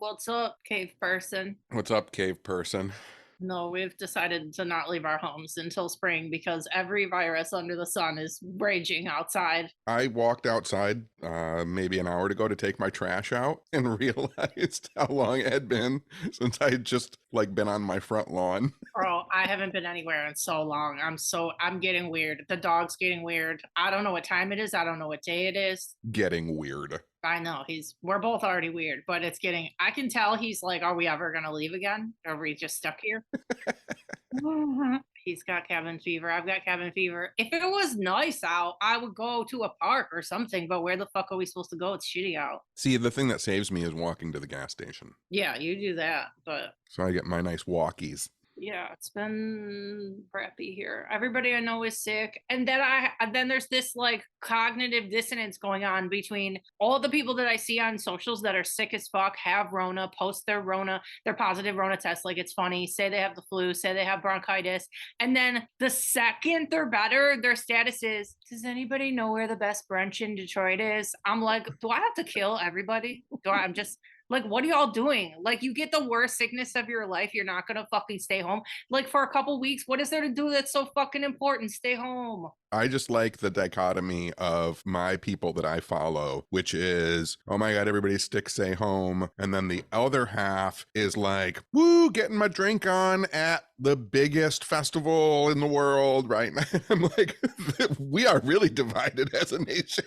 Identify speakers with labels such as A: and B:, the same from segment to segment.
A: What's up, cave person?
B: What's up, cave person?
A: No, we've decided to not leave our homes until spring because every virus under the sun is raging outside.
B: I walked outside maybe an hour ago to take my trash out and realized how long it had been since I had just been on my front lawn.
A: Bro, I haven't been anywhere in so long. I'm getting weird. The dog's getting weird. I don't know what time it is. I don't know what day it is.
B: Getting weird.
A: I know we're both already weird, but I can tell he's like, are we ever going to leave again? Are we just stuck here? He's got cabin fever. I've got cabin fever. If it was nice out, I would go to a park or something, but where the fuck are we supposed to go? It's shitty out.
B: See, the thing that saves me is walking to the gas station.
A: Yeah, you do that, but
B: So I get my nice walkies.
A: yeah, it's been crappy here. Everybody I know is sick. And then there's this like cognitive dissonance going on between all the people that I see on socials that are sick as fuck, have Rona, post their positive Rona test like it's funny, say they have the flu, say they have bronchitis. And then the second they're better, their status is, does anybody know where the best brunch in Detroit is? I'm like, do I have to kill everybody? I'm just like, what are y'all doing? Like, you get the worst sickness of your life. You're not going to fucking stay home. Like, for a couple weeks, what is there to do that's so fucking important? Stay home.
B: I just like the dichotomy of my people that I follow, which is, oh my God, everybody stay home. And then the other half is like, woo, getting my drink on at the biggest festival in the world right now. I'm like, we are really divided as a nation.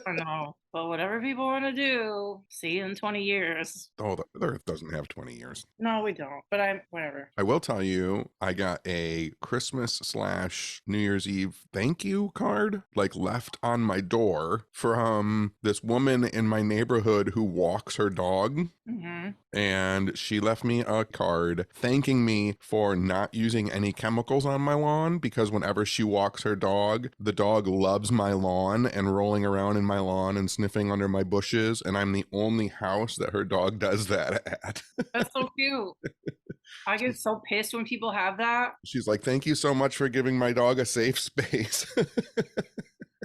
A: I know. But whatever people want to do, see you in 20 years.
B: Oh, the Earth doesn't have 20 years.
A: No, we don't. But whatever.
B: I will tell you, I got a Christmas/New Year's Eve thank you card, left on my door from this woman in my neighborhood who walks her dog.
A: Mm-hmm.
B: And she left me a card thanking me for not using any chemicals on my lawn, because whenever she walks her dog, the dog loves my lawn and rolling around in my lawn and sniffing under my bushes, and I'm the only house that her dog does that at.
A: That's so cute. I get so pissed when people have that.
B: She's like, thank you so much for giving my dog a safe space.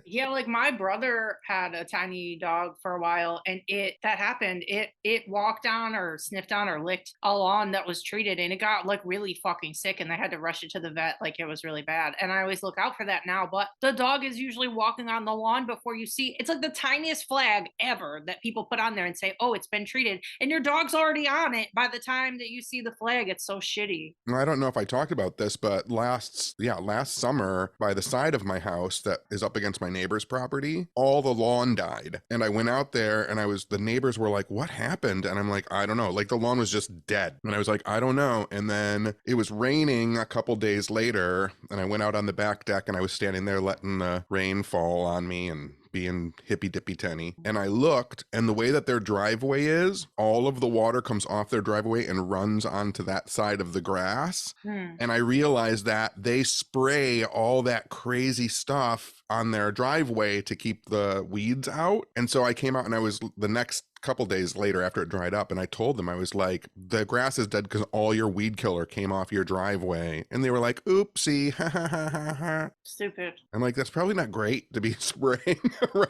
A: Yeah, like my brother had a tiny dog for a while, and that happened. It walked on or sniffed on or licked a lawn that was treated, and it got like really fucking sick, and they had to rush it to the vet. Like, it was really bad. And I always look out for that now. But the dog is usually walking on the lawn before you see. It's like the tiniest flag ever that people put on there and say, "Oh, it's been treated," and your dog's already on it by the time that you see the flag. It's so shitty.
B: I don't know if I talked about this, but last summer, by the side of my house that is up against my neighbor's property, all the lawn died. And I went out there and the neighbors were like, what happened? And I'm like, I don't know. Like, the lawn was just dead. And I was like, I don't know. And then it was raining a couple days later, and I went out on the back deck and I was standing there letting the rain fall on me and being hippy dippy Tenney. And I looked, and the way that their driveway is, all of the water comes off their driveway and runs onto that side of the grass. And I realized that they spray all that crazy stuff on their driveway to keep the weeds out. And so I came out, and I was the next couple days later after it dried up, and I told them, I was like, the grass is dead because all your weed killer came off your driveway. And they were like, oopsie, ha ha ha ha ha.
A: Stupid.
B: I'm like, that's probably not great to be spraying around.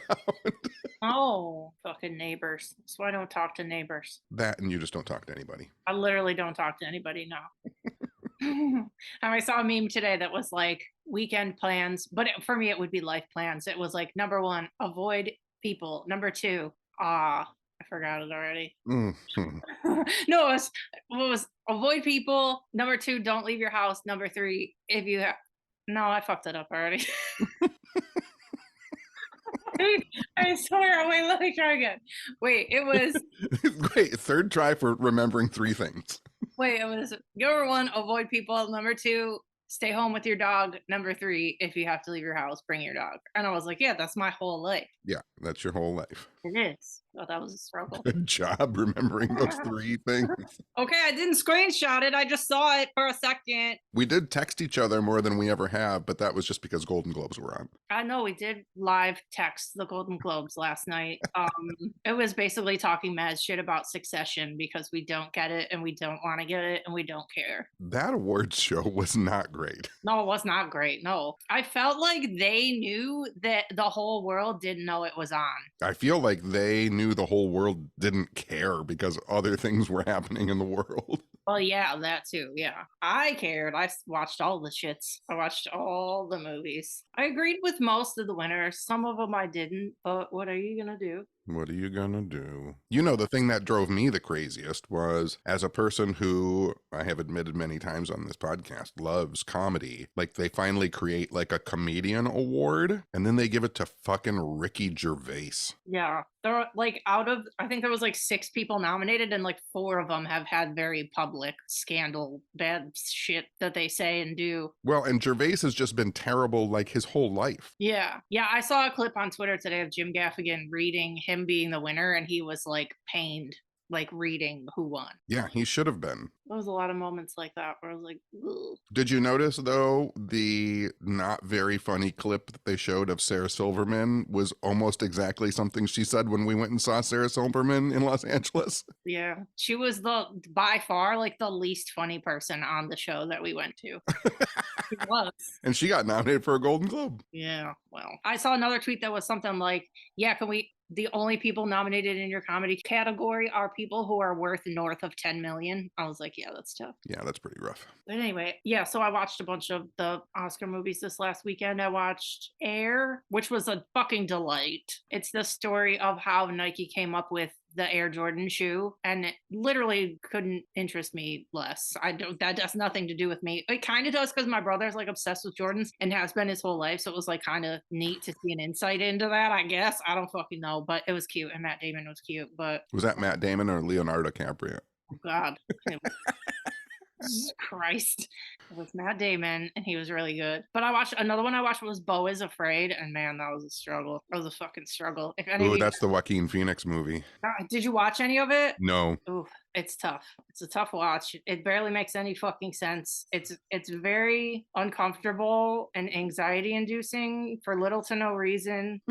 A: Oh, fucking neighbors. That's why I don't talk to neighbors.
B: That, and you just don't talk to anybody.
A: I literally don't talk to anybody now. And I saw a meme today that was like weekend plans, but for me, it would be life plans. It was like, number one, avoid people. Number two, I forgot it already.
B: Mm-hmm.
A: No, it was avoid people. Number two, don't leave your house. Number three, if you have, no, I fucked it up already. I swear. Wait, let me try again. Wait, it was.
B: Great. Third try for remembering three things.
A: Wait, it was number one, avoid people. Number two, stay home with your dog. Number three, if you have to leave your house, bring your dog. And I was like, yeah, that's my whole life.
B: Yeah, that's your whole life.
A: It is. Oh, that was a struggle.
B: Good job remembering those three things.
A: Okay, I didn't screenshot it. I just saw it for a second.
B: We did text each other more than we ever have, but that was just because Golden Globes were on.
A: I know we did live text the Golden Globes last night. It was basically talking mad shit about Succession because we don't get it and we don't want to get it and we don't care.
B: That awards show was not great.
A: No, it was not great. No. I felt like they knew that the whole world didn't know it was on.
B: I feel like they knew the whole world didn't care because other things were happening in the world.
A: Well, yeah, that too. Yeah. I cared. Watched all the shits. I watched all the movies. I agreed with most of the winners. Some of them I didn't, but what are you going to do?
B: What are you gonna do? You know, the thing that drove me the craziest was, as a person who I have admitted many times on this podcast loves comedy, like they finally create like a comedian award and then they give it to fucking Ricky Gervais.
A: Yeah. There are like I think there was like 6 people nominated and like 4 of them have had very public scandal, bad shit that they say and do.
B: Well, and Gervais has just been terrible like his whole life.
A: Yeah. Yeah. I saw a clip on Twitter today of Jim Gaffigan reading him being the winner and he was like pained, like reading who won.
B: Yeah, he should have been.
A: There was a lot of moments like that where I was like, ugh.
B: Did you notice, though, the not very funny clip that they showed of Sarah Silverman was almost exactly something she said when we went and saw Sarah Silverman in Los Angeles?
A: Yeah. She was by far like the least funny person on the show that we went to. She was.
B: And she got nominated for a Golden Globe.
A: Yeah. Well, I saw another tweet that was something like, yeah, the only people nominated in your comedy category are people who are worth north of 10 million. I was like, yeah, that's tough.
B: Yeah, that's pretty rough.
A: But anyway, yeah, so I watched a bunch of the Oscar movies this last weekend. I watched Air, which was a fucking delight. It's the story of how Nike came up with the Air Jordan shoe, and it literally couldn't interest me less. That has nothing to do with me. It kind of does because my brother's like obsessed with Jordans and has been his whole life. So it was like kind of neat to see an insight into that, I guess. I don't fucking know, but it was cute. And Matt Damon was cute. But
B: was that Matt Damon or Leonardo DiCaprio?
A: Oh God. Jesus Christ. It was Matt Damon and he was really good. But another one I watched was Beau is Afraid, and man, that was a struggle. That was a fucking struggle.
B: Ooh, that's the Joaquin Phoenix movie.
A: Did you watch any of it?
B: No.
A: Ooh, it's tough. It's a tough watch. It barely makes any fucking sense. It's very uncomfortable and anxiety inducing for little to no reason.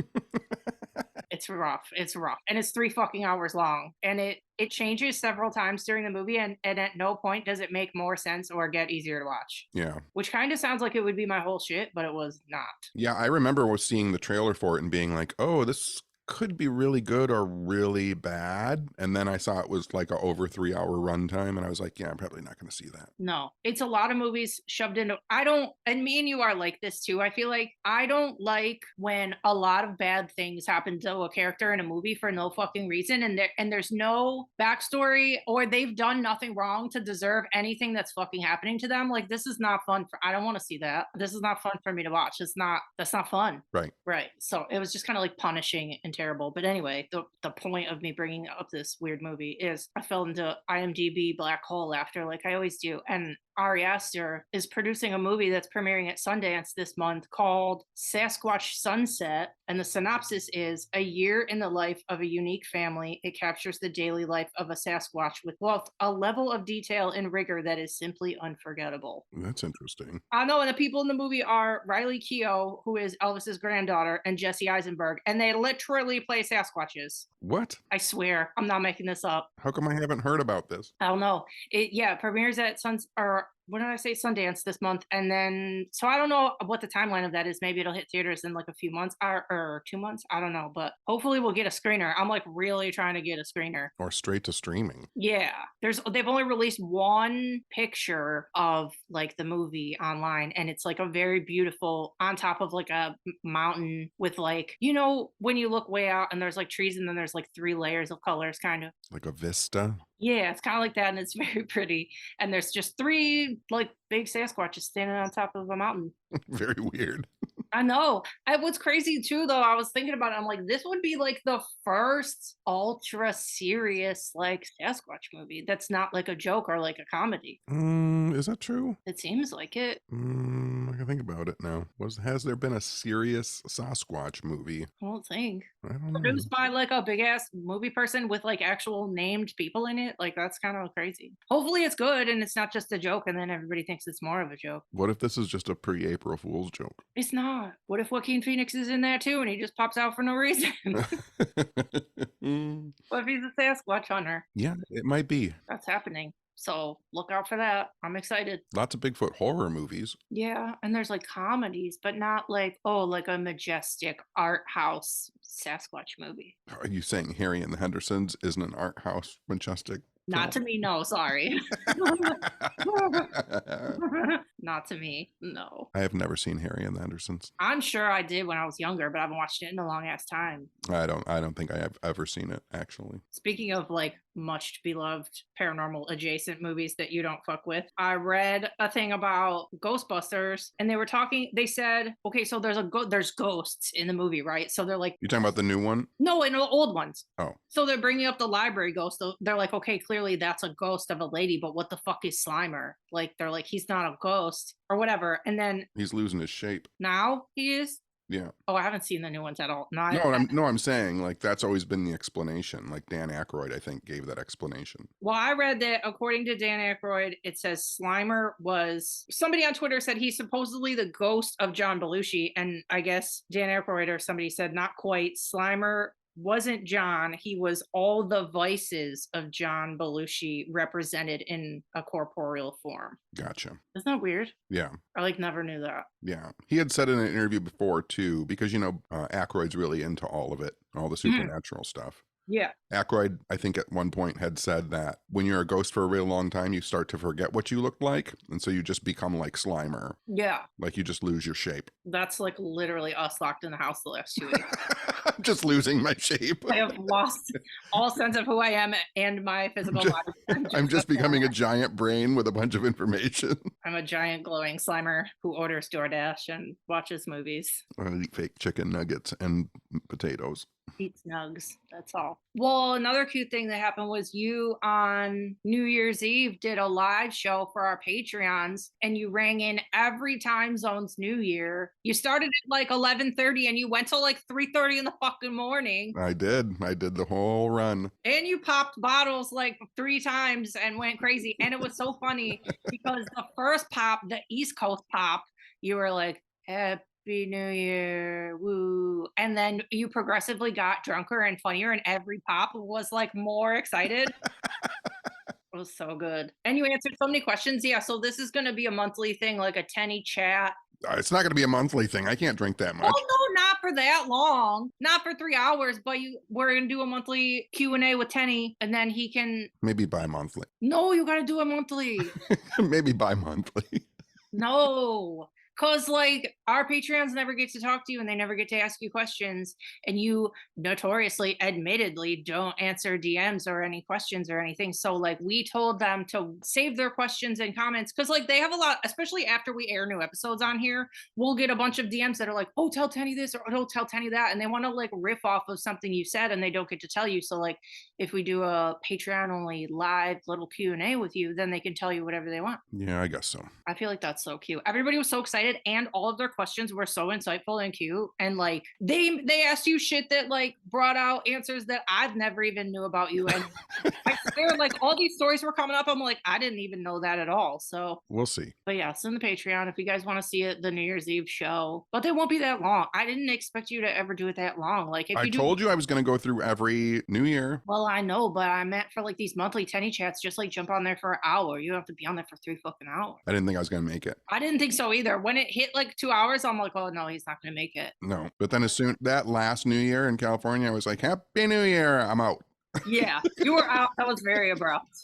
A: It's rough. It's rough. And it's 3 fucking hours long. And it changes several times during the movie. And at no point does it make more sense or get easier to watch.
B: Yeah.
A: Which kind of sounds like it would be my whole shit, but it was not.
B: Yeah, I remember seeing the trailer for it and being like, oh, this could be really good or really bad. And then I saw it was like a over 3 hour runtime. And I was like, yeah, I'm probably not going to see that.
A: No, it's a lot of movies shoved into, and me and you are like this too. I feel like I don't like when a lot of bad things happen to a character in a movie for no fucking reason. And there's no backstory or they've done nothing wrong to deserve anything that's fucking happening to them. Like, this is not fun. I don't want to see that. This is not fun for me to watch. That's not fun.
B: Right.
A: Right. So it was just kind of like punishing and terrible. But anyway, the point of me bringing up this weird movie is I fell into IMDb black hole after, like I always do. And Ari Aster is producing a movie that's premiering at Sundance this month called Sasquatch Sunset. And the synopsis is a year in the life of a unique family. It captures the daily life of a Sasquatch with both a level of detail and rigor that is simply unforgettable.
B: That's interesting.
A: I know. And the people in the movie are Riley Keough, who is Elvis's granddaughter, and Jesse Eisenberg. And they literally play Sasquatches.
B: What?
A: I swear. I'm not making this up.
B: How come I haven't heard about this?
A: I don't know. It premieres at when did I say Sundance this month? And then, so I don't know what the timeline of that is. Maybe it'll hit theaters in like a few months or 2 months. I don't know, but hopefully we'll get a screener. I'm like really trying to get a screener.
B: Or straight to streaming.
A: Yeah. They've only released one picture of like the movie online, and it's like a very beautiful on top of like a mountain with like, you know, when you look way out and there's like trees and then there's like 3 layers of colors kind of.
B: Like a vista?
A: Yeah, it's kind of like that, and it's very pretty. And there's just 3 like big Sasquatches standing on top of a mountain.
B: Very weird.
A: I know. What's crazy too, though, I was thinking about it. I'm like, this would be like the first ultra serious like Sasquatch movie that's not like a joke or like a comedy.
B: Is that true?
A: It seems like it.
B: I can think about it now. Has there been a serious Sasquatch movie?
A: I don't think.
B: I don't know.
A: Produced by like a big ass movie person with like actual named people in it. Like, that's kind of crazy. Hopefully it's good and it's not just a joke and then everybody thinks it's more of a joke.
B: What if this is just a pre-April Fool's joke?
A: It's not. What if Joaquin Phoenix is in there too and he just pops out for no reason? What if he's a Sasquatch hunter?
B: Yeah, it might be.
A: That's happening. So look out for that. I'm excited.
B: Lots of Bigfoot horror movies.
A: Yeah, and there's like comedies, but not like, oh, like a majestic art house Sasquatch movie.
B: Are you saying Harry and the Hendersons isn't an art house majestic
A: Not to
B: film?
A: me, no, sorry. Not to me, no.
B: I have never seen Harry and the Hendersons.
A: I'm sure I did when I was younger, but I haven't watched it in a long ass time.
B: I don't think I have ever seen it, actually.
A: Speaking of like much beloved paranormal adjacent movies that you don't fuck with, I read a thing about Ghostbusters, and they were talking. They said, okay, so there's ghosts in the movie, right? So they're like,
B: You talking about the new one?
A: no, in the old ones.
B: Oh,
A: So they're bringing up the library ghost. So they're like, okay, clearly that's a ghost of a lady, but what the fuck is Slimer? Like, they're like, he's not a ghost or whatever. And then
B: he's losing his shape.
A: now he is.
B: Yeah.
A: Oh, I haven't seen the new ones at all. No,
B: I'm saying like that's always been the explanation. Like Dan Aykroyd, I think, gave that explanation.
A: Well, I read that according to Dan Aykroyd, it says Slimer was, somebody on Twitter said he's supposedly the ghost of John Belushi. And I guess Dan Aykroyd or somebody said not quite. Slimer wasn't John. He was all the vices of John Belushi represented in a corporeal form.
B: Gotcha.
A: Isn't that weird?
B: Yeah.
A: I like never knew that.
B: Yeah. He had said in an interview before too, because Aykroyd's really into all of it, all the supernatural stuff.
A: Yeah.
B: Aykroyd, I think at one point had said that when you're a ghost for a real long time, you start to forget what you look like. And so you just become like Slimer.
A: Yeah.
B: Like you just lose your shape.
A: That's like literally us locked in the house the last 2 weeks.
B: I'm just losing my shape.
A: I have lost all sense of who I am and my physical body.
B: I'm just becoming a giant brain with a bunch of information.
A: I'm a giant glowing Slimer who orders DoorDash and watches movies.
B: I eat fake chicken nuggets and potatoes.
A: Eat snugs. That's all. Well, another cute thing that happened was you on New Year's Eve did a live show for our Patreons, and you rang in every time zone's New Year. You started at like 11:30 and you went till like 3:30 in the fucking morning.
B: I did the whole run. And
A: you popped bottles like 3 times and went crazy. And it was so funny because the first pop, the East Coast pop, you were like, Happy New Year, woo. And then you progressively got drunker and funnier, and every pop was like more excited. It was so good. And you answered so many questions. Yeah, so this is going to be a monthly thing, like a Tenney chat.
B: It's not going to be a monthly thing. I can't drink that much.
A: Oh, no, not for that long. Not for 3 hours, but we're going to do a monthly Q&A with Tenney, and then he can...
B: Maybe bi-monthly.
A: No, you got to do it monthly.
B: Maybe bi-monthly.
A: No. Because, like, our Patreons never get to talk to you and they never get to ask you questions. And you notoriously, admittedly, don't answer DMs or any questions or anything. So, like, we told them to save their questions and comments. Because, like, they have a lot, especially after we air new episodes on here, we'll get a bunch of DMs that are like, oh, tell Tenney this or oh, tell Tenney that. And they want to, like, riff off of something you said and they don't get to tell you. So, like, if we do a Patreon-only live little Q&A with you, then they can tell you whatever they want.
B: Yeah, I guess so.
A: I feel like that's so cute. Everybody was so excited. And all of their questions were so insightful and cute, and like they asked you shit that like brought out answers that I've never even knew about you. And I swear, like all these stories were coming up, I'm like, I didn't even know that at all. So
B: we'll see.
A: But yeah, it's in the Patreon if you guys want to see it, the New Year's Eve show. But they won't be that long. I didn't expect you to ever do it that long. Like if
B: I told you I was going to go through every New Year.
A: Well, I know, but I meant for like these monthly Tenney chats, just like jump on there for an hour. You don't have to be on there for 3 fucking hours.
B: I didn't think I was going to make it.
A: I didn't think so either. When it hit like 2 hours, I'm like, oh no, he's not going to make it.
B: No, but then as soon that last New Year in California, I was like, Happy New Year, I'm out.
A: Yeah, you were out. That was very abrupt.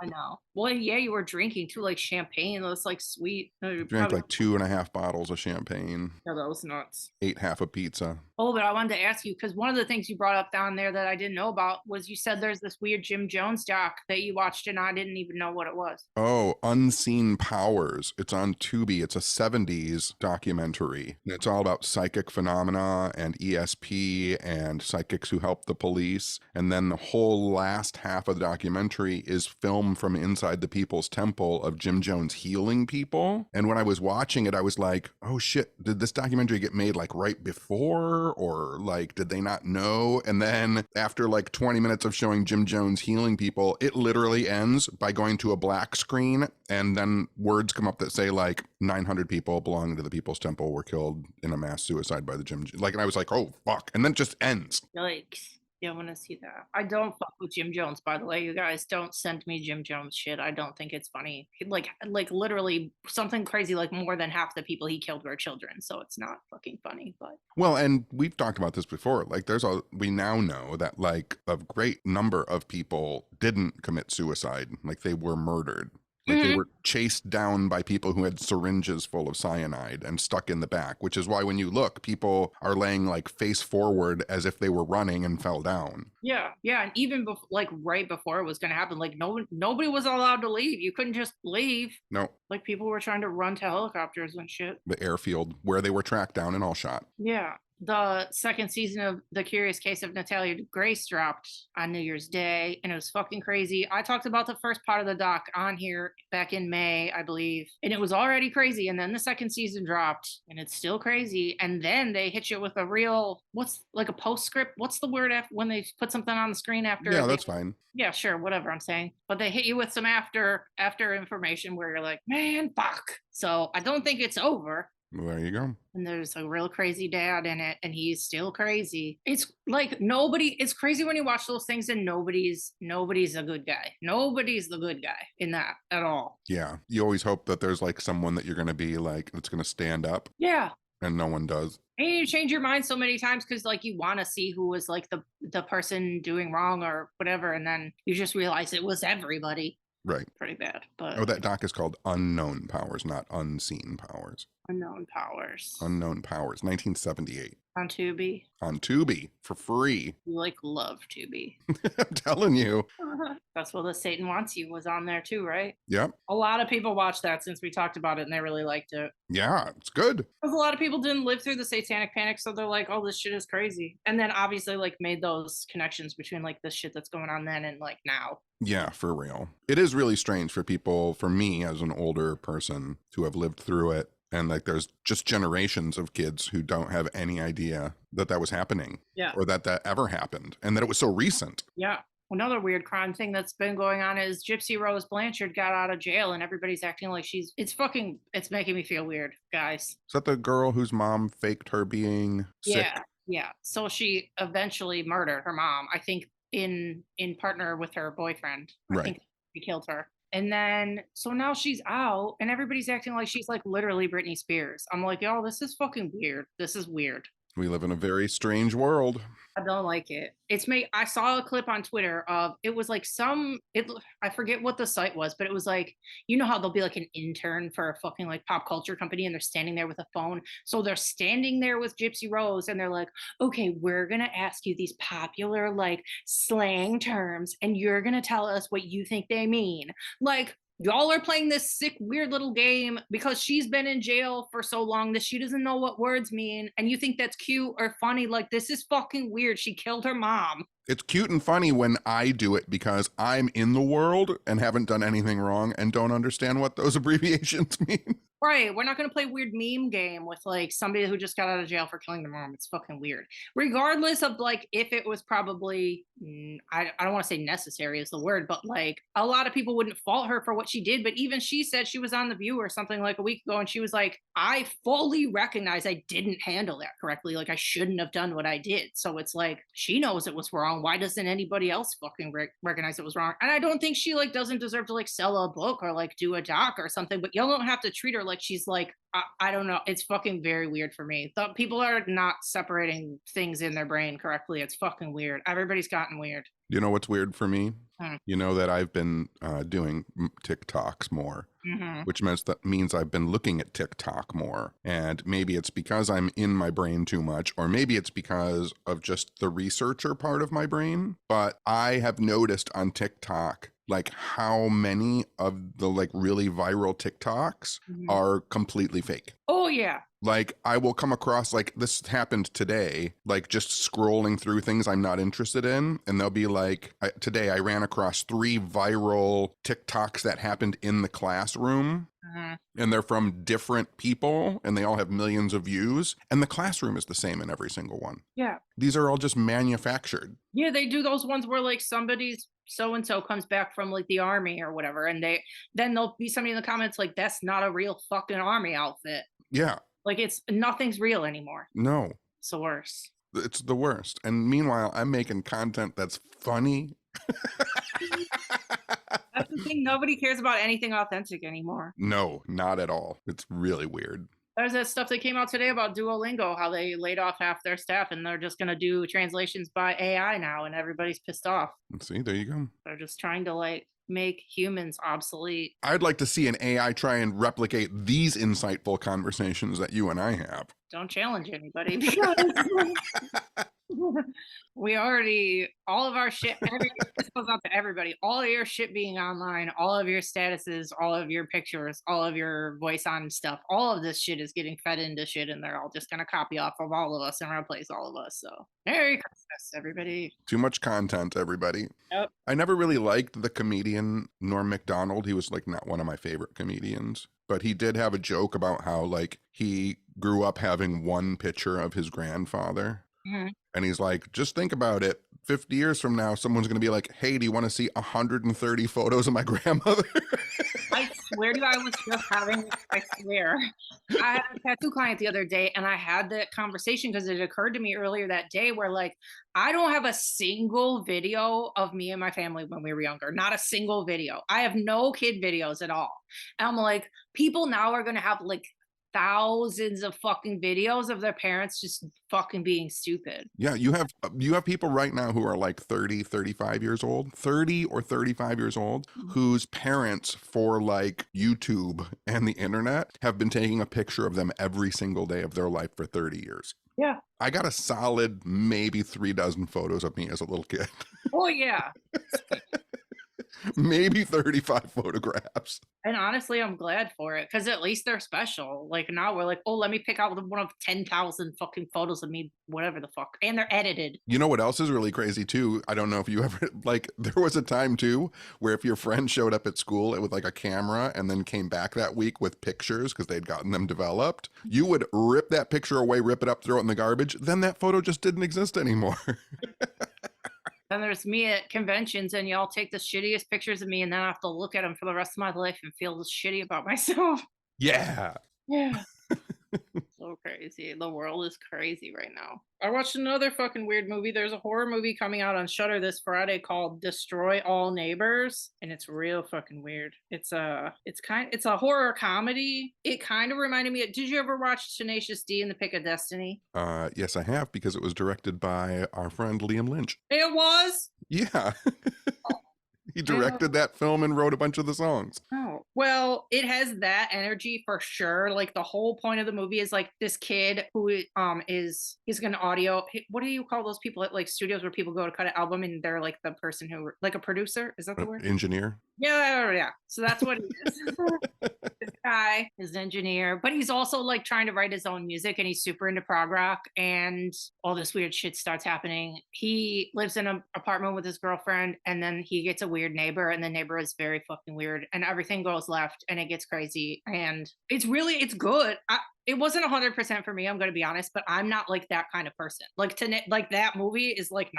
A: I know. Well, yeah, you were drinking too, like champagne. That was like sweet.
B: I drank like 2.5 bottles of champagne.
A: Yeah, that was nuts.
B: Ate half a pizza.
A: Oh, but I wanted to ask you, because one of the things you brought up down there that I didn't know about was you said there's this weird Jim Jones doc that you watched and I didn't even know what it was.
B: Oh, Unseen Powers. It's on Tubi. It's a 70s documentary. It's all about psychic phenomena and ESP and psychics who help the police. And then the whole last half of the documentary is filmed from inside the People's Temple of Jim Jones healing people. And when I was watching it, I was like, oh shit, did this documentary get made like right before? Or like, did they not know? And then after like 20 minutes of showing Jim Jones healing people, it literally ends by going to a black screen. And then words come up that say like 900 people belonging to the People's Temple were killed in a mass suicide by the Jim. Like, and I was like, oh fuck. And then it just ends.
A: Yikes. Yeah, I want to see that. I don't fuck with Jim Jones, by the way. You guys don't send me Jim Jones shit. I don't think it's funny. Like literally something crazy. Like more than half the people he killed were children, so it's not fucking funny. But
B: Well, and we've talked about this before. Like, we now know that like a great number of people didn't commit suicide. Like, they were murdered. Like, they were chased down by people who had syringes full of cyanide and stuck in the back, which is why when you look, people are laying like face forward as if they were running and fell down.
A: yeah, and even like right before it was going to happen, like nobody was allowed to leave. You couldn't just leave.
B: No,
A: Like people were trying to run to helicopters and shit.
B: the airfield where they were tracked down and all shot.
A: Yeah. The second season of The Curious Case of Natalia Grace dropped on New Year's Day, and it was fucking crazy. I talked about the first part of the doc on here back in May, I believe, and it was already crazy. And then the second season dropped, and it's still crazy. And then they hit you with a real, what's like a postscript? What's the word when they put something on the screen after?
B: Yeah, that's fine.
A: Yeah, sure, whatever I'm saying. But they hit you with some after information where you're like, man, fuck. So I don't think it's over.
B: Well, there you go.
A: And there's a real crazy dad in it, and he's still crazy. It's like it's crazy when you watch those things and nobody's a good guy. Nobody's the good guy in that at all.
B: Yeah. You always hope that there's like someone that you're going to be like, that's going to stand up.
A: Yeah.
B: And no one does.
A: And you change your mind so many times because like you want to see who was like the person doing wrong or whatever, and then you just realize it was everybody.
B: Right.
A: Pretty bad. But
B: that doc is called Unknown Powers, not Unseen Powers.
A: Unknown Powers.
B: Unknown Powers, 1978.
A: On Tubi.
B: On Tubi for free.
A: You like love Tubi.
B: I'm telling you.
A: That's what the Satan Wants You was on there too, right?
B: Yep.
A: A lot of people watched that since we talked about it, and they really liked it.
B: Yeah, it's good.
A: Because a lot of people didn't live through the satanic panic, so they're like, oh, this shit is crazy. And then obviously like made those connections between like the shit that's going on then and like now.
B: Yeah, for real. It is really strange for people, for me as an older person, to have lived through it. And like there's just generations of kids who don't have any idea that that was happening.
A: Yeah.
B: Or that ever happened. And that it was so recent.
A: Yeah. Another weird crime thing that's been going on is Gypsy Rose Blanchard got out of jail and everybody's acting like it's making me feel weird, guys.
B: Is that the girl whose mom faked her being sick?
A: Yeah. So she eventually murdered her mom, I think in partner with her boyfriend. I think he killed her. And then, so now she's out and everybody's acting like she's like literally Britney Spears. I'm like, yo, this is fucking weird. This is weird.
B: We live in a very strange world.
A: I don't like it. I saw a clip on Twitter of, it was like I forget what the site was, but it was like, you know how there'll be like an intern for a fucking like pop culture company and they're standing there with a phone. So they're standing there with Gypsy Rose and they're like, okay, we're going to ask you these popular like slang terms and you're going to tell us what you think they mean. Like, y'all are playing this sick, weird little game because she's been in jail for so long that she doesn't know what words mean. And you think that's cute or funny. Like, this is fucking weird. She killed her mom.
B: It's cute and funny when I do it because I'm in the world and haven't done anything wrong and don't understand what those abbreviations mean.
A: Right. We're not going to play weird meme game with like somebody who just got out of jail for killing their mom. It's fucking weird. Regardless of like if it was probably, I don't want to say necessary is the word, but like a lot of people wouldn't fault her for what she did. But even she said, she was on The View or something like a week ago and she was like, I fully recognize I didn't handle that correctly. Like I shouldn't have done what I did. So it's like, she knows it was wrong. Why doesn't anybody else fucking recognize it was wrong? And I don't think she like doesn't deserve to like sell a book or like do a doc or something, but y'all don't have to treat her like she's like, I don't know. It's fucking very weird for me. People are not separating things in their brain correctly. It's fucking weird. Everybody's gotten weird.
B: You know what's weird for me? You know that I've been doing TikToks more, which means I've been looking at TikTok more. And maybe it's because I'm in my brain too much, or maybe it's because of just the researcher part of my brain. But I have noticed on TikTok like how many of the like really viral TikToks are completely fake.
A: Oh yeah.
B: Like I will come across, like this happened today, like just scrolling through things I'm not interested in. And they'll be like, today I ran across 3 viral TikToks that happened in the classroom. And they're from different people and they all have millions of views. And the classroom is the same in every single one.
A: Yeah.
B: These are all just manufactured.
A: Yeah, they do those ones where like somebody's so-and-so comes back from like the army or whatever. And then there'll be somebody in the comments like, that's not a real fucking army outfit.
B: Yeah.
A: Like nothing's real anymore.
B: No.
A: It's the worst.
B: It's the worst. And meanwhile, I'm making content that's funny.
A: That's the thing. Nobody cares about anything authentic anymore.
B: No, not at all. It's really weird.
A: There's that stuff that came out today about Duolingo, how they laid off half their staff and they're just going to do translations by AI now, and everybody's pissed off.
B: See, there you go.
A: They're just trying to like make humans obsolete.
B: I'd like to see an AI try and replicate these insightful conversations that you and I have.
A: Don't challenge anybody. We already, all of our shit, this goes out to everybody. All of your shit being online, all of your statuses, all of your pictures, all of your voice on stuff, all of this shit is getting fed into shit, and they're all just going to copy off of all of us and replace all of us. So, Merry Christmas, everybody.
B: Too much content, everybody.
A: Yep.
B: I never really liked the comedian Norm Macdonald. He was like not one of my favorite comedians, but he did have a joke about how like he grew up having one picture of his grandfather.
A: Mm-hmm.
B: And he's like, just think about it. 50 years from now, someone's going to be like, hey, do you want to see 130 photos of my grandmother?
A: I swear to you, I was just having, I swear. I had a tattoo client the other day, and I had that conversation because it occurred to me earlier that day where, like, I don't have a single video of me and my family when we were younger. Not a single video. I have no kid videos at all. And I'm like, people now are going to have, like, thousands of fucking videos of their parents just fucking being stupid.
B: Yeah, you have people right now who are like 30, 35 years old, 30 or 35 years old, whose parents for like YouTube and the internet have been taking a picture of them every single day of their life for 30 years.
A: Yeah.
B: I got a solid maybe 36 photos of me as a little kid.
A: Oh, yeah.
B: Maybe 35 photographs.
A: And honestly, I'm glad for it because at least they're special. Like now we're like, oh, let me pick out one of 10,000 fucking photos of me, whatever the fuck. And they're edited.
B: You know what else is really crazy too? I don't know if you ever, like, there was a time too where if your friend showed up at school with like a camera and then came back that week with pictures because they'd gotten them developed, you would rip that picture away, rip it up, throw it in the garbage. Then that photo just didn't exist anymore.
A: Then there's me at conventions, and y'all take the shittiest pictures of me, and then I have to look at them for the rest of my life and feel shitty about myself.
B: Yeah.
A: Yeah. So crazy. The world is crazy right now. I watched another fucking weird movie. There's a horror movie coming out on Shudder this Friday called Destroy All Neighbors, and it's real fucking weird. It's a horror comedy. It kind of reminded me of, did you ever watch Tenacious D in the Pick of Destiny?
B: Yes, I have, because it was directed by our friend Liam Lynch.
A: It was?
B: Yeah. He directed that film and wrote a bunch of the songs.
A: Oh, well, it has that energy for sure. Like the whole point of the movie is like this kid who he's gonna audio. What do you call those people at like studios where people go to cut an album and they're like the person who, like a producer? Is that the word?
B: Engineer.
A: Yeah. So that's what he is. This guy is an engineer, but he's also like trying to write his own music, and he's super into prog rock, and all this weird shit starts happening. He lives in an apartment with his girlfriend, and then he gets a weird neighbor, and the neighbor is very fucking weird, and everything goes left, and it gets crazy, and it's good. It wasn't 100% for me, I'm going to be honest, but I'm not like that kind of person. Like that movie is like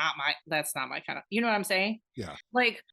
A: that's not my kind of, you know what I'm saying?
B: Yeah.
A: Like,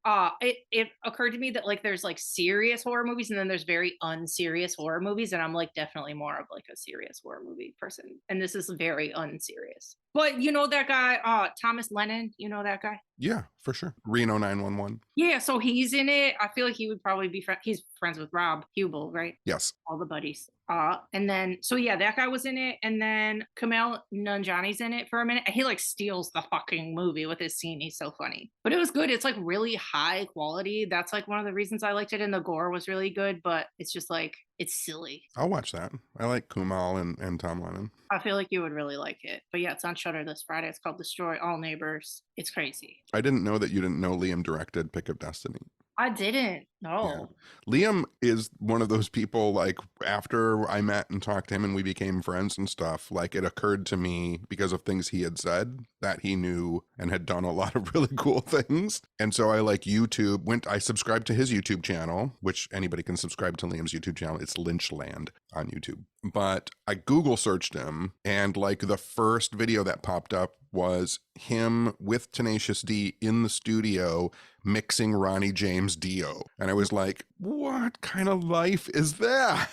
A: it occurred to me that like there's like serious horror movies and then there's very unserious horror movies, and I'm like definitely more of like a serious horror movie person. And this is very unserious. But you know that guy, Thomas Lennon, you know that guy?
B: Yeah, for sure. Reno 911.
A: Yeah, so he's in it. I feel like he would probably be he's friends with Rob Hubel, right?
B: Yes.
A: All the buddies. And then, so yeah, that guy was in it. And then Kumail Nanjiani's in it for a minute. He like steals the fucking movie with his scene. He's so funny. But it was good. It's like really high quality. That's like one of the reasons I liked it. And the gore was really good, but it's just like, it's silly.
B: I'll watch that. I like Kumail and Tom Lennon.
A: I feel like you would really like it. But yeah, it's on Shudder this Friday. It's called Destroy All Neighbors. It's crazy.
B: I didn't know that you didn't know Liam directed Pick of Destiny.
A: I didn't. No.
B: Yeah. Liam is one of those people, like, after I met and talked to him and we became friends and stuff, like, it occurred to me because of things he had said that he knew and had done a lot of really cool things. And so I I subscribed to his YouTube channel, which anybody can subscribe to Liam's YouTube channel. It's Lynchland on YouTube. But I Google searched him, and like the first video that popped up was him with Tenacious D in the studio mixing Ronnie James Dio. And I was like, what kind of life is that?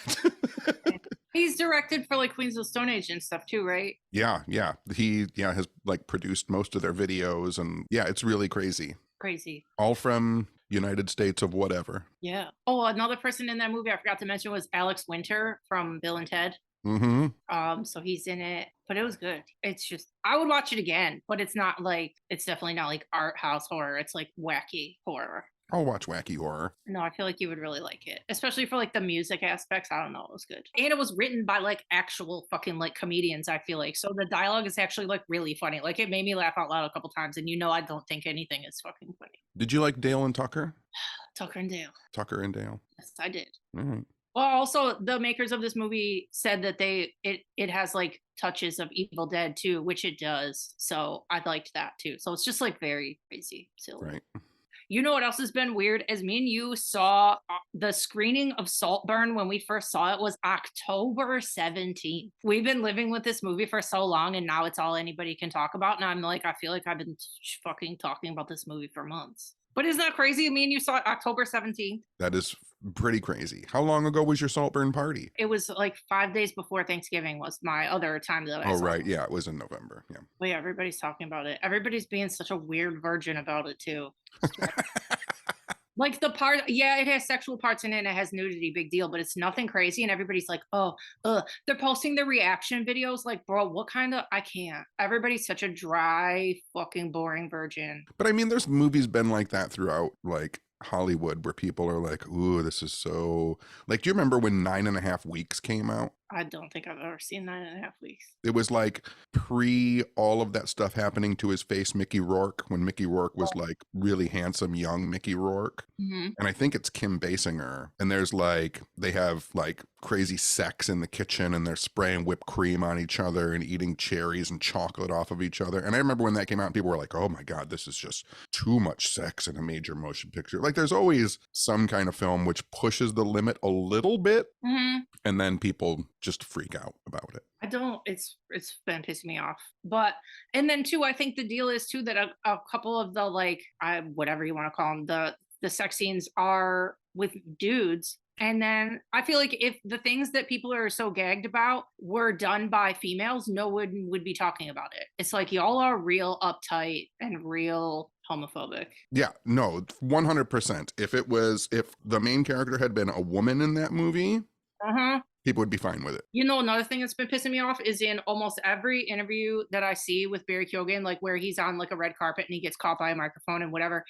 A: He's directed for like Queens of the Stone Age and stuff too, right?
B: Yeah. He has like produced most of their videos, and yeah, it's really crazy.
A: Crazy.
B: All from United States of whatever.
A: Yeah. Oh, another person in that movie I forgot to mention was Alex Winter from Bill and Ted.
B: Mm-hmm.
A: So he's in it, but it was good. It's just I would watch it again, but it's definitely not like art house horror. It's like wacky horror.
B: I'll watch wacky horror.
A: No, I feel like you would really like it, especially for like the music aspects. I don't know, it was good, and it was written by like actual fucking like comedians. I feel like so the dialogue is actually like really funny. Like it made me laugh out loud a couple times, and I don't think anything is fucking funny.
B: Did you like Dale and Tucker?
A: Tucker and Dale.
B: Tucker and Dale.
A: Yes, I did.
B: All right.
A: Well, also the makers of this movie said that it has like touches of Evil Dead too, which it does. So I liked that too. So it's just like very crazy, silly.
B: Right.
A: You know what else has been weird? As me and you saw the screening of Saltburn when we first saw it was October 17th. We've been living with this movie for so long, and now it's all anybody can talk about. And I'm like, I feel like I've been fucking talking about this movie for months. But isn't that crazy? Me and you saw it October 17th.
B: That is pretty crazy. How long ago was your Saltburn party?
A: It was like 5 days before Thanksgiving was my other time that I saw
B: right.
A: it.
B: Yeah, it was in November. Yeah.
A: Well, yeah, everybody's talking about it. Everybody's being such a weird virgin about it too. Like the part, yeah, it has sexual parts in it and it has nudity, big deal, but it's nothing crazy. And everybody's like, they're posting their reaction videos. Like, bro, what kind of, I can't. Everybody's such a dry, fucking boring virgin.
B: But I mean, there's movies been like that throughout, like Hollywood, where people are like, ooh, this is so, like, do you remember when 9.5 Weeks came out?
A: I don't think I've ever seen 9.5 Weeks.
B: It was like pre all of that stuff happening to his face, Mickey Rourke, when Mickey Rourke was like really handsome, young Mickey Rourke.
A: Mm-hmm.
B: And I think it's Kim Basinger. And there's like, they have like crazy sex in the kitchen and they're spraying whipped cream on each other and eating cherries and chocolate off of each other. And I remember when that came out, people were like, oh my God, this is just too much sex in a major motion picture. Like there's always some kind of film which pushes the limit a little bit.
A: Mm-hmm.
B: And then people just freak out about it.
A: I don't, it's been pissing me off. But, and then too, I think the deal is too that a couple of the like, whatever you want to call them, the sex scenes are with dudes. And then I feel like if the things that people are so gagged about were done by females, no one would be talking about it. It's like y'all are real uptight and real homophobic.
B: Yeah, no, 100%. If the main character had been a woman in that movie, people would be fine with it. You know,
A: another thing that's been pissing me off is in almost every interview that I see with Barry Keoghan, like where he's on like a red carpet and he gets caught by a microphone and whatever,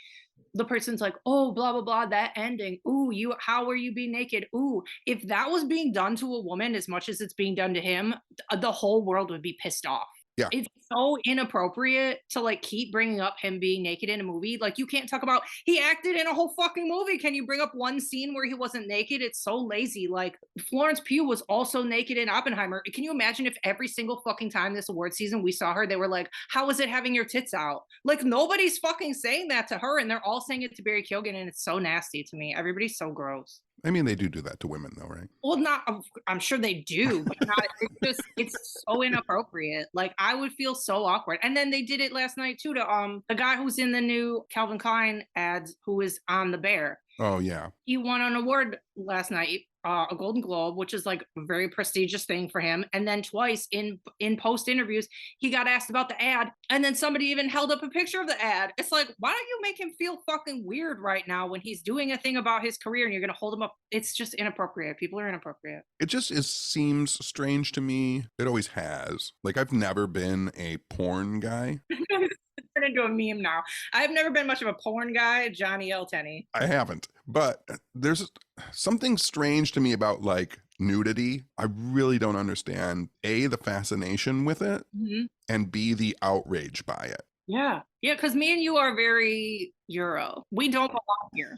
A: the person's like, oh, blah, blah, blah, that ending. Ooh, how are you being naked? Ooh, if that was being done to a woman as much as it's being done to him, the whole world would be pissed off.
B: Yeah.
A: It's so inappropriate to like keep bringing up him being naked in a movie. Like you can't talk about he acted in a whole fucking movie. Can you bring up one scene where he wasn't naked? It's so lazy. Like Florence Pugh was also naked in Oppenheimer. Can you imagine if every single fucking time this award season we saw her, they were like, how is it having your tits out? Like nobody's fucking saying that to her and they're all saying it to Barry Keoghan and it's so nasty to me. Everybody's so gross.
B: I mean, they do that to women though, right?
A: Well, I'm sure they do, but not, it's so inappropriate. Like I would feel so awkward. And then they did it last night too to the guy who's in the new Calvin Klein ads who is on The Bear.
B: Oh yeah.
A: He won an award last night, a Golden Globe, which is like a very prestigious thing for him. And then twice in post interviews, he got asked about the ad. And then somebody even held up a picture of the ad. It's like, why don't you make him feel fucking weird right now when he's doing a thing about his career and you're going to hold him up? It's just inappropriate. People are inappropriate.
B: It just seems strange to me. It always has. Like I've never been a porn guy.
A: Turned into a meme now. I've never been much of a porn guy, Johnny L. Tenney.
B: I haven't, but there's something strange to me about like nudity. I really don't understand A, the fascination with it, and B, the outrage by it.
A: Yeah, because me and you are very Euro. We don't belong here.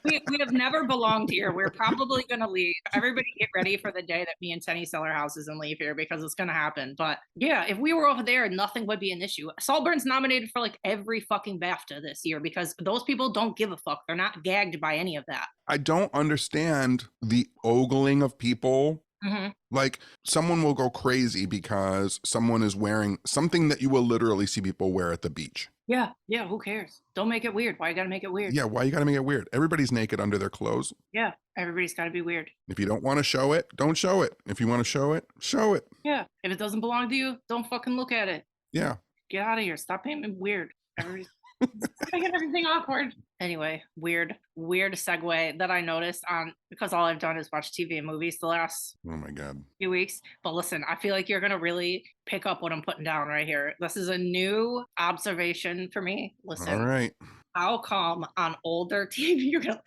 A: we have never belonged here. We're probably going to leave. Everybody get ready for the day that me and Tenney sell our houses and leave here because it's going to happen. But yeah, if we were over there, nothing would be an issue. Saltburn's nominated for like every fucking BAFTA this year because those people don't give a fuck. They're not gagged by any of that.
B: I don't understand the ogling of people
A: Mm-hmm.
B: Like someone will go crazy because someone is wearing something that you will literally see people wear at the beach.
A: Yeah. Yeah. Who cares? Don't make it weird. Why you gotta make it weird?
B: Yeah, why you gotta make it weird? Everybody's naked under their clothes.
A: Yeah. Everybody's gotta be weird.
B: If you don't want to show it, don't show it. If you want to show it, show it.
A: Yeah. If it doesn't belong to you, don't fucking look at it.
B: Yeah.
A: Get out of here. Stop being weird. Everybody's making everything awkward. Anyway, weird segue that I noticed on, because all I've done is watch TV and movies the last
B: Oh my God.
A: few weeks. But listen, I feel like you're gonna really pick up what I'm putting down right here. This is a new observation for me. Listen,
B: All right.
A: how come on older TV you're gonna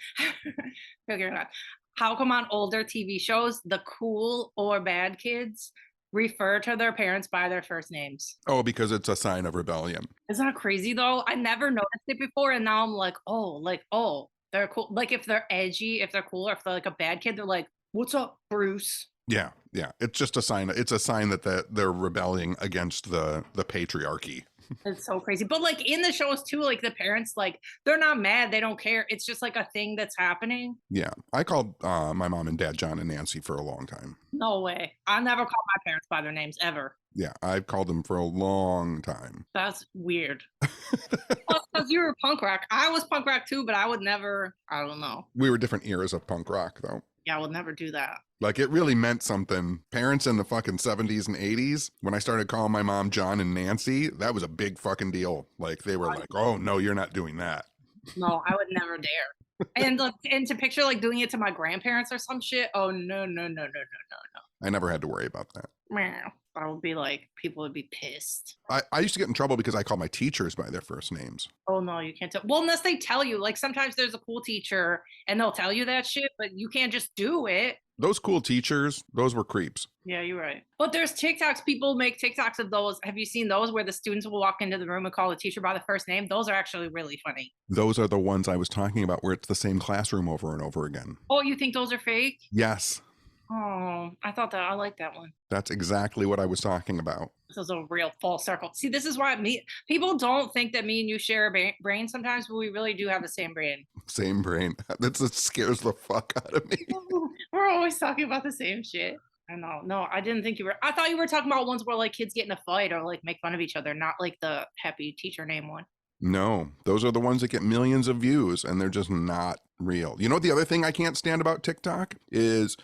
A: figure it out? How come on older TV shows the cool or bad kids refer to their parents by their first names?
B: Oh, because it's a sign of rebellion.
A: Isn't that crazy though? I never noticed it before, and now I'm like, oh, they're cool. Like if they're edgy, if they're cool, or if they're like a bad kid, they're like, "What's up, Bruce?"
B: Yeah, yeah. It's just a sign. It's a sign that they're rebelling against the patriarchy.
A: It's so crazy. But like in the shows too, like the parents, like they're not mad, they don't care. It's just like a thing that's happening.
B: Yeah, I called my mom and dad John and Nancy for a long time.
A: No way. I never called my parents by their names ever.
B: Yeah, I've called them for a long time.
A: That's weird. Because you were punk rock. I was punk rock too, but I would never, I don't know.
B: We were different eras of punk rock, though.
A: Yeah, I would never do that.
B: Like, it really meant something. Parents in the fucking 70s and 80s, when I started calling my mom John and Nancy, that was a big fucking deal. Like, they were like, oh, no, you're not doing that.
A: No, I would never dare. And to picture like doing it to my grandparents or some shit. Oh, no.
B: I never had to worry about that.
A: Meow. I would be like, people would be pissed.
B: I used to get in trouble because I called my teachers by their first names.
A: Oh, no, you can't tell. Well, unless they tell you. Like sometimes there's a cool teacher and they'll tell you that shit, but you can't just do it.
B: Those cool teachers, those were creeps.
A: Yeah, you're right. But there's TikToks. People make TikToks of those. Have you seen those where the students will walk into the room and call the teacher by the first name? Those are actually really funny.
B: Those are the ones I was talking about where it's the same classroom over and over again.
A: Oh, you think those are fake?
B: Yes.
A: Oh, I thought that. I like that one.
B: That's exactly what I was talking about.
A: This is a real full circle. See, this is why people don't think that me and you share a brain sometimes, but we really do have the same brain.
B: Same brain. That scares the fuck out of me.
A: We're always talking about the same shit. I know. No, I didn't think you were. I thought you were talking about ones where like kids get in a fight or like make fun of each other, not like the happy teacher name one.
B: No, those are the ones that get millions of views and they're just not real. You know, the other thing I can't stand about TikTok is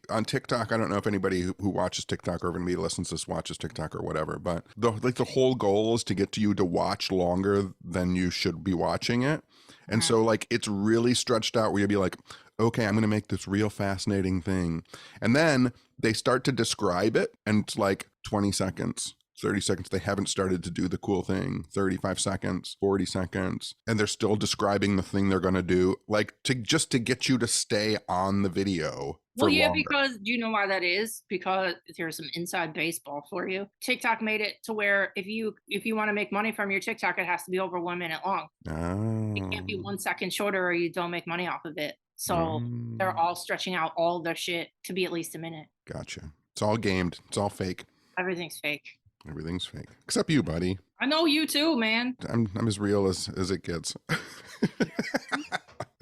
B: on TikTok, I don't know if anybody who watches TikTok or if anybody listens to this watches TikTok or whatever, but the whole goal is to get you to watch longer than you should be watching it. And so like it's really stretched out where you'll be like, okay, I'm going to make this real fascinating thing. And then they start to describe it and it's like 20 seconds. 30 seconds, they haven't started to do the cool thing. 35 seconds, 40 seconds, and they're still describing the thing they're going to do, like to get you to stay on the video.
A: Well, yeah,
B: longer.
A: because do you know why that is? Because here's some inside baseball for you. TikTok made it to where if you want to make money from your TikTok, it has to be over 1 minute long.
B: Oh.
A: It can't be 1 second shorter or you don't make money off of it. So they're all stretching out all their shit to be at least a minute.
B: Gotcha. It's all gamed. It's all fake.
A: Everything's fake.
B: Everything's fake. Except you, buddy.
A: I know you too, man.
B: I'm as real as it gets.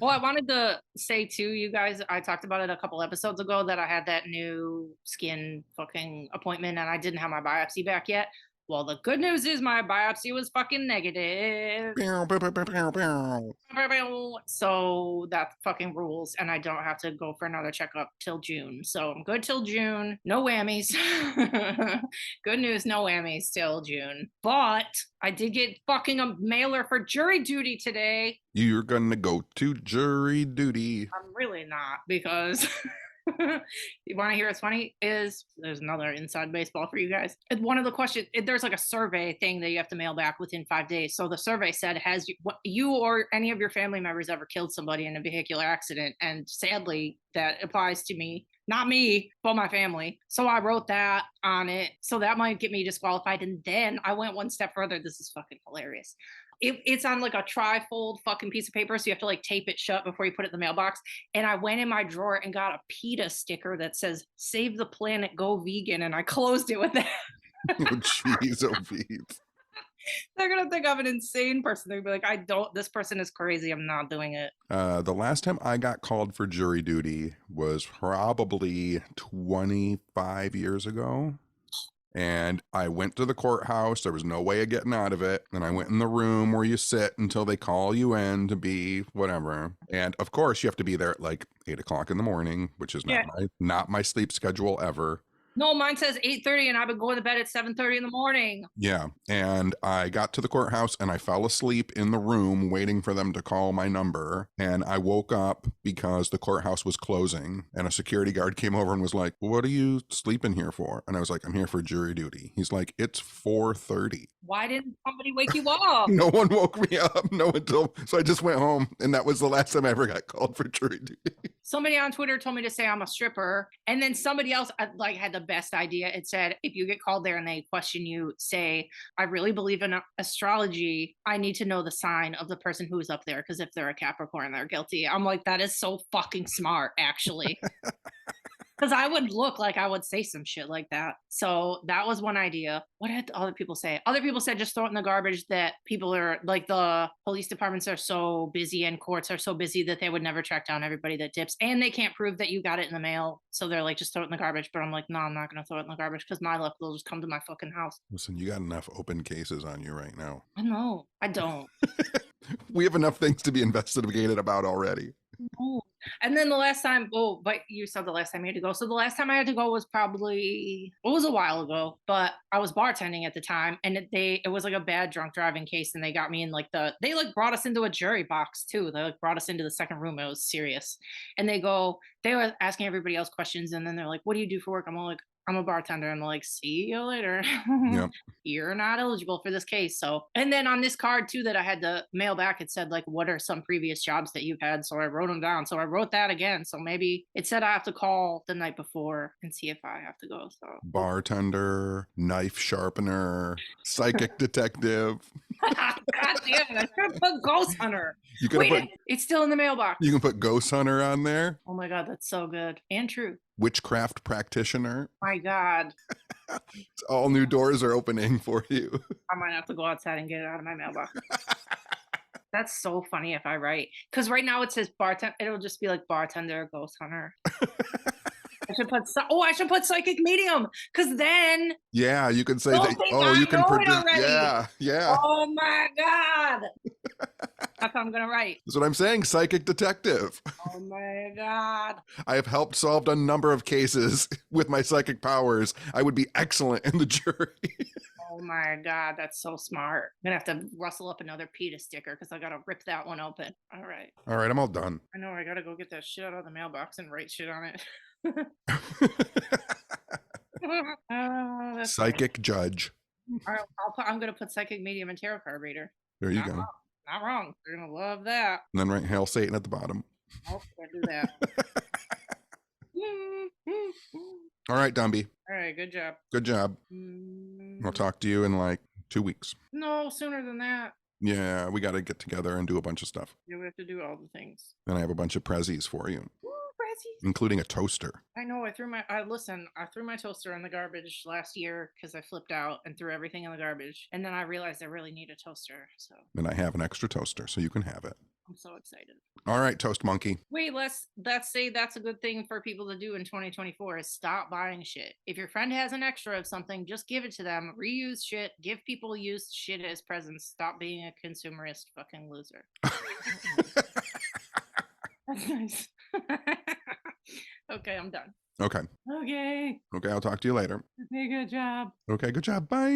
A: Well, I wanted to say too, you guys, I talked about it a couple episodes ago that I had that new skin fucking appointment and I didn't have my biopsy back yet. Well, the good news is my biopsy was fucking negative. So that fucking rules. And I don't have to go for another checkup till June. So I'm good till June. No whammies. Good news, no whammies till June. But I did get fucking a mailer for jury duty today.
B: You're gonna go to jury duty.
A: I'm really not because... You want to hear what's funny is there's another inside baseball for you guys. One of the questions, there's like a survey thing that you have to mail back within 5 days. So the survey said, has you or any of your family members ever killed somebody in a vehicular accident? And sadly, that applies to me. Not me, but my family. So I wrote that on it. So that might get me disqualified. And then I went one step further. This is fucking hilarious. It's on like a tri-fold fucking piece of paper, so you have to like tape it shut before you put it in the mailbox. And I went in my drawer and got a PETA sticker that says "Save the planet, go vegan," and I closed it with that.
B: Oh, jeez, oh, jeez.
A: They're gonna think I'm an insane person. They'll be like, this person is crazy. I'm not doing it.
B: The last time I got called for jury duty was probably 25 years ago. And I went to the courthouse. There was no way of getting out of it. And I went in the room where you sit until they call you in to be whatever. And of course, you have to be there at like 8 o'clock in the morning, which is not my sleep schedule ever.
A: No, mine says 8:30 and I've been going to bed at 7:30 in the morning.
B: Yeah. And I got to the courthouse and I fell asleep in the room waiting for them to call my number. And I woke up because the courthouse was closing and a security guard came over and was like, "What are you sleeping here for?" And I was like, "I'm here for jury duty." He's like, "It's 4:30.
A: Why didn't somebody wake you up?
B: No one woke me up. So I just went home. And that was the last time I ever got called for jury duty.
A: Somebody on Twitter told me to say I'm a stripper. And then somebody else like had the best idea. It said, if you get called there and they question you, say, "I really believe in astrology. I need to know the sign of the person who's up there. Because if they're a Capricorn, they're guilty." I'm like, that is so fucking smart, actually. Because I would look like I would say some shit like that. So that was one idea. What did other people say? Other people said just throw it in the garbage, that people are like, the police departments are so busy and courts are so busy that they would never track down everybody that dips. And they can't prove that you got it in the mail. So they're like, just throw it in the garbage. But I'm like, no, I'm not going to throw it in the garbage because my luck will just come to my fucking house.
B: Listen, you got enough open cases on you right now.
A: I know. I don't.
B: We have enough things to be investigated about already.
A: No. And then the last time, but you said the last time you had to go. So the last time I had to go was probably, it was a while ago, but I was bartending at the time, and it was like a bad drunk driving case, and they got me in like they brought us into a jury box too. They brought us into the second room. It was serious. And they were asking everybody else questions, and then they're like, "What do you do for work?" I'm like, "I'm a bartender." I'm like, "See you later." Yep. You're not eligible for this case. So, and then on this card too that I had to mail back, it said like, "What are some previous jobs that you've had?" So I wrote them down. So I wrote that again. So maybe it said I have to call the night before and see if I have to go. So
B: bartender, knife sharpener, psychic detective.
A: God damn it! I should have put ghost hunter. Wait, it's still in the mailbox.
B: You can put ghost hunter on there.
A: Oh my God, that's so good and true.
B: Witchcraft practitioner.
A: My God.
B: All new doors are opening for you.
A: I might have to go outside and get it out of my mailbox. That's so funny if I write. Because right now it says bartender. It'll just be like bartender, ghost hunter. I should put psychic medium. Because then.
B: Yeah, you can say that. Oh, you can predict. Yeah.
A: Oh my God. That's what I'm going to write.
B: That's what I'm saying. Psychic detective.
A: Oh my God.
B: I have helped solve a number of cases with my psychic powers. I would be excellent in the jury.
A: Oh my God, that's so smart. I'm going to have to rustle up another PETA sticker because I got to rip that one open. All right, I'm
B: all done.
A: I know, I got to go get that shit out of the mailbox and write shit on it.
B: Psychic funny. Judge.
A: All right, I'm going to put psychic medium and tarot card reader.
B: There you go.
A: Not wrong. They're going to love that.
B: And then write Hail Satan at the bottom.
A: Oh, can't do that.
B: All right, Dumby.
A: All right, good job.
B: Good job. I'll talk to you in like 2 weeks.
A: No, sooner than that.
B: Yeah, we got to get together and do a bunch of stuff.
A: Yeah, we have to do all the things.
B: And I have a bunch of prezzies for you.
A: Prezzies.
B: Including a toaster.
A: I know. I threw my toaster in the garbage last year because I flipped out and threw everything in the garbage. And then I realized I really need a toaster. So.
B: And I have an extra toaster, so you can have it.
A: I'm so excited.
B: All right, Toast Monkey.
A: Wait, let's say that's a good thing for people to do in 2024 is stop buying shit. If your friend has an extra of something, just give it to them. Reuse shit. Give people used shit as presents. Stop being a consumerist fucking loser. That's nice. Okay, I'm done.
B: Okay.
A: Okay,
B: I'll talk to you later.
A: Okay, good job.
B: Okay, good job. Bye.